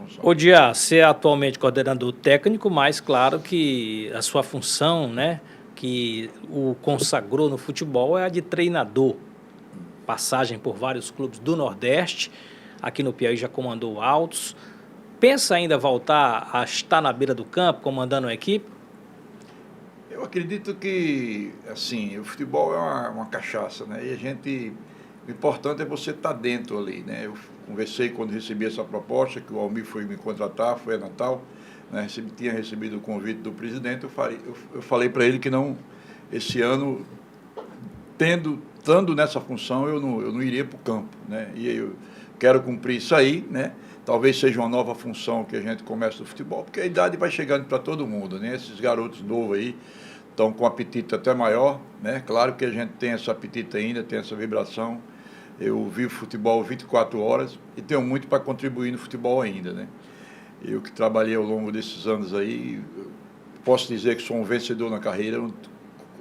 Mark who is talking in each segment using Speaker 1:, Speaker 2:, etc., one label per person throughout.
Speaker 1: função.
Speaker 2: Ô Dia, você é atualmente coordenador técnico, mas claro que a sua função, né, que o consagrou no futebol é a de treinador. Passagem por vários clubes do Nordeste, aqui no Piauí já comandou Altos. Pensa ainda voltar a estar na beira do campo, comandando a equipe?
Speaker 1: Eu acredito que, assim, o futebol é uma cachaça, né? E a gente, o importante é você estar dentro ali, né? Eu conversei quando recebi essa proposta, que o Almir foi me contratar, foi a Natal, né? Tinha recebido o convite do presidente, eu falei para ele que não, esse ano, estando nessa função, eu não iria para o campo, né? E eu quero cumprir isso aí, né? Talvez seja uma nova função que a gente começa no futebol, porque a idade vai chegando para todo mundo, né? Esses garotos novos aí estão com apetite até maior, né? Claro que a gente tem esse apetite ainda, tem essa vibração. Eu vivo futebol 24 horas e tenho muito para contribuir no futebol ainda, né? Eu que trabalhei ao longo desses anos aí, posso dizer que sou um vencedor na carreira.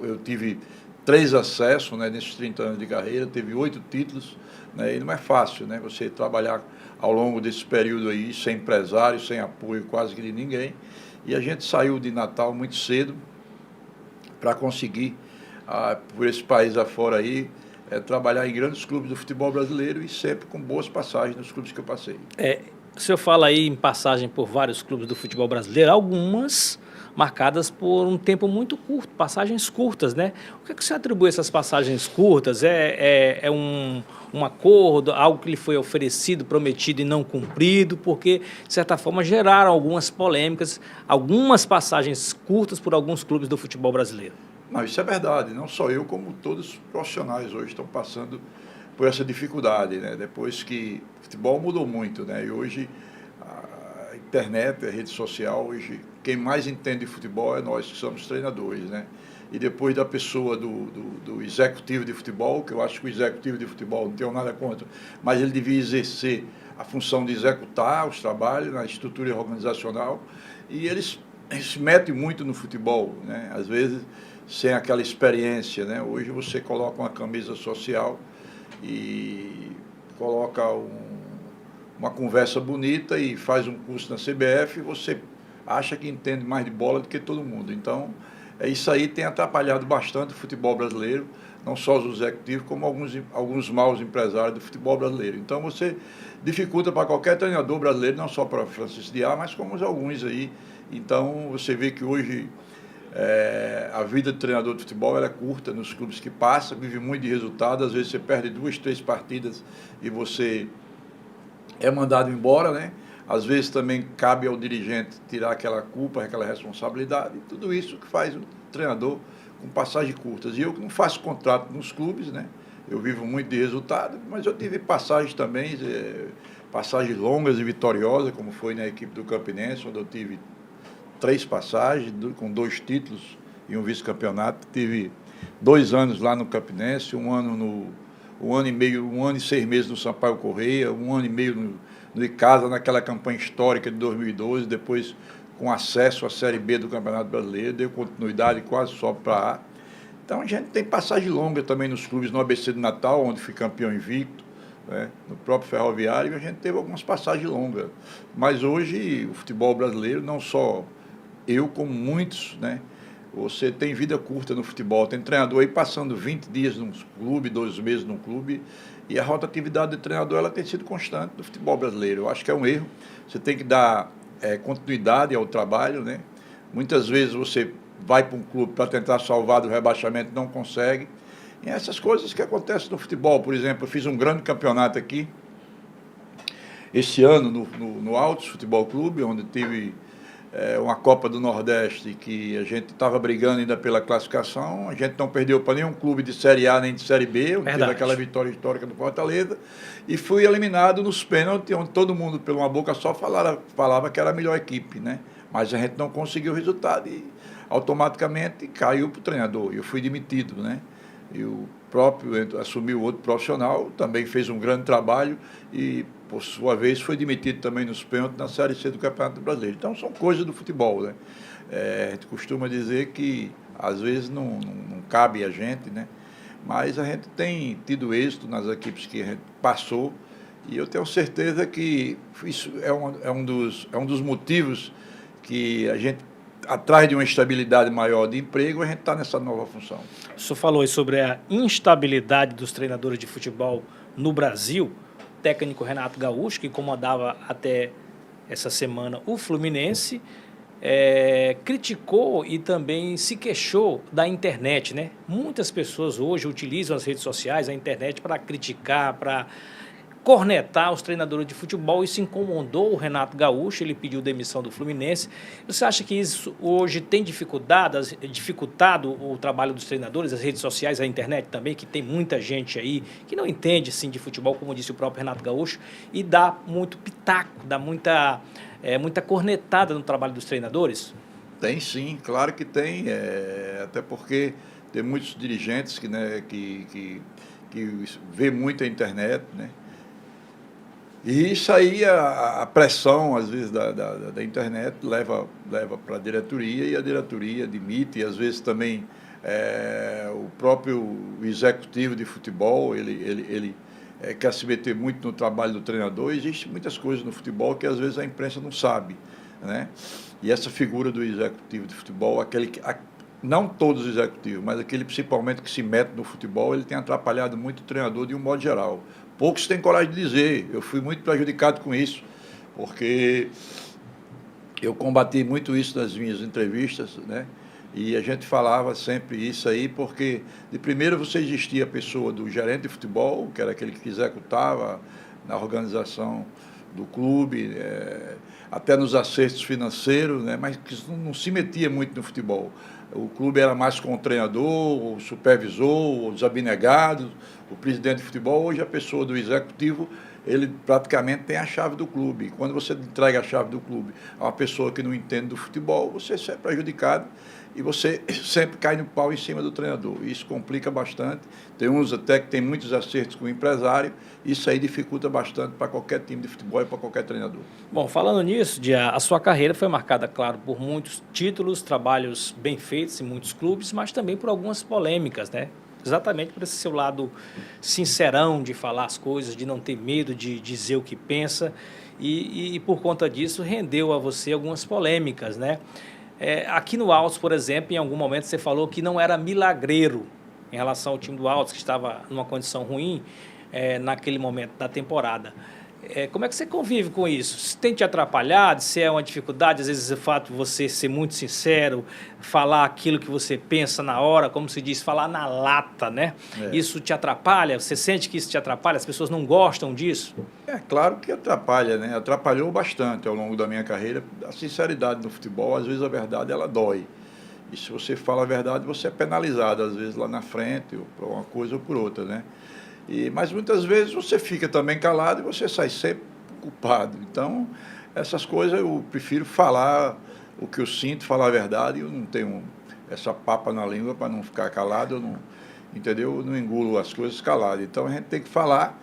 Speaker 1: Eu tive 3 acessos, né, nesses 30 anos de carreira, teve 8 títulos, né? E não é fácil, né? Você trabalhar ao longo desse período aí, sem empresário, sem apoio quase que de ninguém. E a gente saiu de Natal muito cedo para conseguir, por esse país afora aí, trabalhar em grandes clubes do futebol brasileiro e sempre com boas passagens nos clubes que eu passei.
Speaker 2: O senhor fala aí em passagem por vários clubes do futebol brasileiro, algumas marcadas por um tempo muito curto, passagens curtas, né? O que é que você atribui a essas passagens curtas? Um acordo, algo que lhe foi oferecido, prometido e não cumprido? Porque, de certa forma, geraram algumas polêmicas, algumas passagens curtas por alguns clubes do futebol brasileiro.
Speaker 1: Não, isso é verdade. Não só eu, como todos os profissionais hoje estão passando por essa dificuldade, né? Depois que o futebol mudou muito, né? E hoje a internet, a rede social, hoje quem mais entende de futebol é nós que somos treinadores, né? E depois da pessoa do executivo de futebol, que eu acho que o executivo de futebol, não tenho nada contra, mas ele devia exercer a função de executar os trabalhos na estrutura organizacional, e eles se metem muito no futebol, né? Às vezes sem aquela experiência, né? Hoje você coloca uma camisa social e coloca uma conversa bonita e faz um curso na CBF, e você acha que entende mais de bola do que todo mundo. Então, isso aí tem atrapalhado bastante o futebol brasileiro, não só os executivos, como alguns maus empresários do futebol brasileiro. Então, você dificulta para qualquer treinador brasileiro, não só para Francisco Diá, mas como alguns aí. Então, você vê que hoje a vida de treinador de futebol ela é curta nos clubes que passa, vive muito de resultado. Às vezes você perde 2, 3 partidas e você é mandado embora, né? Às vezes também cabe ao dirigente tirar aquela culpa, aquela responsabilidade, e tudo isso que faz o treinador com passagens curtas. E eu que não faço contrato nos clubes, né? Eu vivo muito de resultado, mas eu tive passagens também, passagens longas e vitoriosas, como foi na equipe do Campinense, onde eu tive 3 passagens, com 2 títulos e um vice-campeonato. Tive 2 anos lá no Campinense, um ano e meio, 1 ano e 6 meses no Sampaio Corrêa, 1 ano e meio no Icasa, naquela campanha histórica de 2012, depois com acesso à Série B do Campeonato Brasileiro, deu continuidade, quase sobe para A. Então a gente tem passagem longa também nos clubes, no ABC do Natal, onde fui campeão invicto, né? No próprio Ferroviário, a gente teve algumas passagens longas. Mas hoje o futebol brasileiro, não só eu, como muitos, né? Você tem vida curta no futebol, tem treinador aí passando 20 dias num clube, 2 meses num clube, e a rotatividade do treinador ela tem sido constante no futebol brasileiro. Eu acho que é um erro. Você tem que dar continuidade ao trabalho, né? Muitas vezes você vai para um clube para tentar salvar do rebaixamento, não consegue. E essas coisas que acontecem no futebol. Por exemplo, eu fiz um grande campeonato aqui, esse ano, no Altos Futebol Clube, onde tive uma Copa do Nordeste que a gente estava brigando ainda pela classificação. A gente não perdeu para nenhum clube de Série A nem de Série B, onde teve aquela vitória histórica do Fortaleza, e fui eliminado nos pênaltis, onde todo mundo, pela uma boca só, falava que era a melhor equipe, né? Mas a gente não conseguiu o resultado e automaticamente caiu para o treinador. Eu fui demitido, né? E o próprio assumiu outro profissional, também fez um grande trabalho e, por sua vez, foi demitido também nos pênaltis na Série C do Campeonato Brasileiro. Então, são coisas do futebol, né? A gente costuma dizer que, às vezes, não cabe a gente, né? Mas a gente tem tido êxito nas equipes que a gente passou E eu tenho certeza que isso é um dos motivos que a gente, atrás de uma estabilidade maior de emprego, a gente está nessa nova função.
Speaker 2: O senhor falou aí sobre a instabilidade dos treinadores de futebol no Brasil. O técnico Renato Gaúcho, que comandava até essa semana o Fluminense, criticou e também se queixou da internet, né? Muitas pessoas hoje utilizam as redes sociais, a internet, para criticar, para cornetar os treinadores de futebol. Isso incomodou o Renato Gaúcho, ele pediu demissão do Fluminense. Você acha que isso hoje tem dificultado o trabalho dos treinadores, as redes sociais, a internet também, que tem muita gente aí que não entende sim de futebol, como disse o próprio Renato Gaúcho, e dá muito pitaco, dá muita cornetada no trabalho dos treinadores?
Speaker 1: Tem sim, claro que tem, até porque tem muitos dirigentes que vê muito a internet, né? E isso aí, a pressão, às vezes, da internet leva para a diretoria, e a diretoria admite, e às vezes também o próprio executivo de futebol, ele quer se meter muito no trabalho do treinador. Existem muitas coisas no futebol que às vezes a imprensa não sabe, né? E essa figura do executivo de futebol, não todos os executivos, mas aquele principalmente que se mete no futebol, ele tem atrapalhado muito o treinador de um modo geral. Poucos têm coragem de dizer, eu fui muito prejudicado com isso, porque eu combati muito isso nas minhas entrevistas, né? E a gente falava sempre isso aí, porque de primeiro você existia a pessoa do gerente de futebol, que era aquele que executava na organização do clube, até nos acertos financeiros, né? Mas que não se metia muito no futebol. O clube era mais com o treinador, o supervisor, os abnegados, o presidente de futebol. Hoje a pessoa do executivo, ele praticamente tem a chave do clube. E quando você entrega a chave do clube a uma pessoa que não entende do futebol, você é prejudicado e você sempre cai no pau em cima do treinador. Isso complica bastante. Tem uns até que tem muitos acertos com o empresário. Isso aí dificulta bastante para qualquer time de futebol e para qualquer treinador.
Speaker 2: Bom, falando nisso, a sua carreira foi marcada, claro, por muitos títulos, trabalhos bem feitos em muitos clubes, mas também por algumas polêmicas, né? Exatamente por esse seu lado sincerão de falar as coisas, de não ter medo de dizer o que pensa, e por conta disso rendeu a você algumas polêmicas, né? Aqui no Altos, por exemplo, em algum momento você falou que não era milagreiro em relação ao time do Altos, que estava numa condição ruim naquele momento da temporada. Como é que você convive com isso? Se tem te atrapalhado, se é uma dificuldade, às vezes o fato de você ser muito sincero, falar aquilo que você pensa na hora, como se diz, falar na lata, né? Isso te atrapalha? Você sente que isso te atrapalha? As pessoas não gostam disso?
Speaker 1: É claro que atrapalha, né? Atrapalhou bastante ao longo da minha carreira. A sinceridade no futebol, às vezes a verdade, ela dói. E se você fala a verdade, você é penalizado, às vezes lá na frente, ou por uma coisa ou por outra, né? Mas muitas vezes você fica também calado e você sai sempre culpado. Então, essas coisas eu prefiro falar o que eu sinto, falar a verdade. Eu não tenho essa papa na língua para não ficar calado, entendeu? Eu não engulo as coisas calado. Então, a gente tem que falar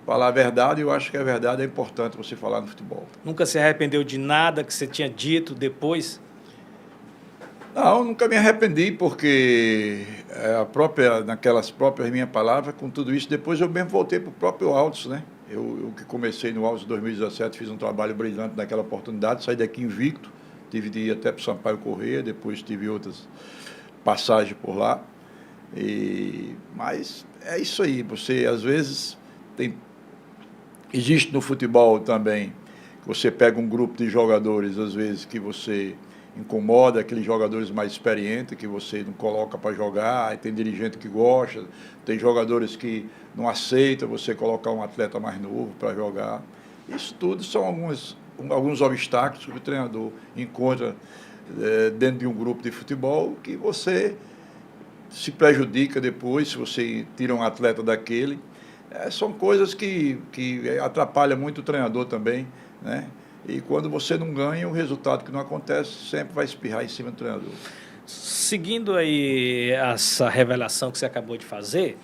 Speaker 1: a verdade, e eu acho que a verdade é importante você falar no futebol.
Speaker 2: Nunca se arrependeu de nada que você tinha dito depois?
Speaker 1: Não, nunca me arrependi, porque naquelas próprias minhas palavras, com tudo isso, depois eu mesmo voltei para o próprio Altos, né? Eu que comecei no Altos em 2017, fiz um trabalho brilhante naquela oportunidade, saí daqui invicto, tive de ir até para o Sampaio Corrêa, depois tive outras passagens por lá. Mas é isso aí, você às vezes existe no futebol também, que você pega um grupo de jogadores, às vezes, que você incomoda, aqueles jogadores mais experientes que você não coloca para jogar, aí tem dirigente que gosta, tem jogadores que não aceitam você colocar um atleta mais novo para jogar. Isso tudo são alguns obstáculos que o treinador encontra dentro de um grupo de futebol, que você se prejudica depois se você tira um atleta daquele. São coisas que atrapalham muito o treinador também, né? E quando você não ganha, o resultado que não acontece sempre vai espirrar em cima do treinador.
Speaker 2: Seguindo aí essa revelação que você acabou de fazer,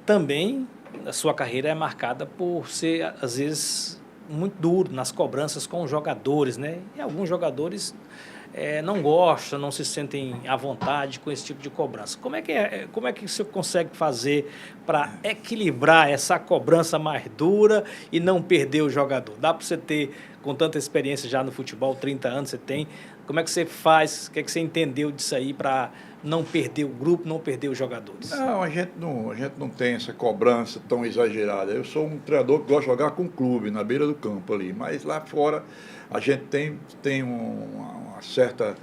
Speaker 2: também a sua carreira é marcada por ser, às vezes, muito duro nas cobranças com os jogadores, né? E alguns jogadores não gostam, não se sentem à vontade com esse tipo de cobrança. Como é que você consegue fazer para equilibrar essa cobrança mais dura e não perder o jogador? Dá para você ter, com tanta experiência já no futebol, 30 anos você tem, como é que você faz, o que é que você entendeu disso aí para não perder o grupo, não perder os jogadores?
Speaker 1: Não, a gente não tem essa cobrança tão exagerada. Eu sou um treinador que gosta de jogar com o clube, na beira do campo ali, mas lá fora a gente tem uma certa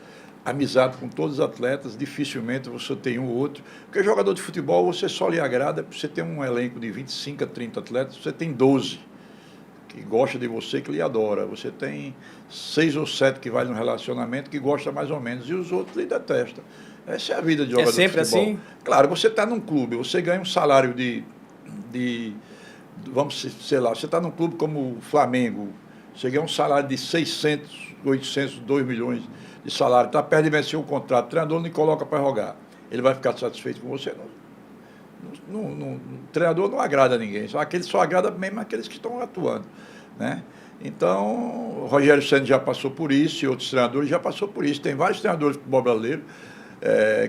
Speaker 1: amizade com todos os atletas, dificilmente você tem um ou outro, porque jogador de futebol você só lhe agrada, você tem um elenco de 25 a 30 atletas, você tem 12 que gosta de você, que lhe adora, você tem 6 ou 7 que vai no relacionamento que gosta mais ou menos, e os outros lhe detestam. Essa é a vida de jogador de futebol. É sempre assim? Claro, você está num clube, você ganha um salário vamos, sei lá, você está num clube como o Flamengo, você ganha um salário de 600, 800, 2 milhões de salário, está perto de vencer um contrato, o treinador não lhe coloca para jogar, ele vai ficar satisfeito com você? O treinador não agrada a ninguém, só agrada mesmo aqueles que estão atuando, né? Então, o Rogério Ceni já passou por isso, e outros treinadores já passou por isso. Tem vários treinadores de futebol brasileiro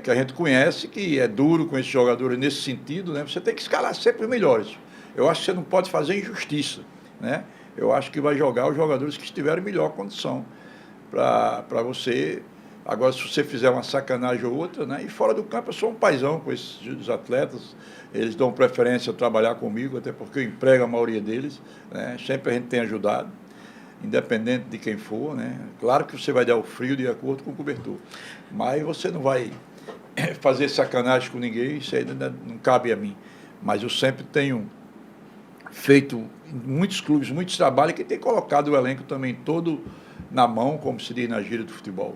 Speaker 1: que a gente conhece, que é duro com esses jogadores nesse sentido, né? Você tem que escalar sempre os melhores. Eu acho que você não pode fazer injustiça, né? Eu acho que vai jogar os jogadores que estiverem em melhor condição para você. Agora, se você fizer uma sacanagem ou outra, né? E fora do campo, eu sou um paizão com esses atletas, eles dão preferência a trabalhar comigo, até porque eu emprego a maioria deles, né? Sempre a gente tem ajudado, independente de quem for, né? Claro que você vai dar o frio de acordo com o cobertor, mas você não vai fazer sacanagem com ninguém, isso aí não cabe a mim. Mas eu sempre tenho feito em muitos clubes, muitos trabalhos, que tem colocado o elenco também todo na mão, como se diz na gíria do futebol.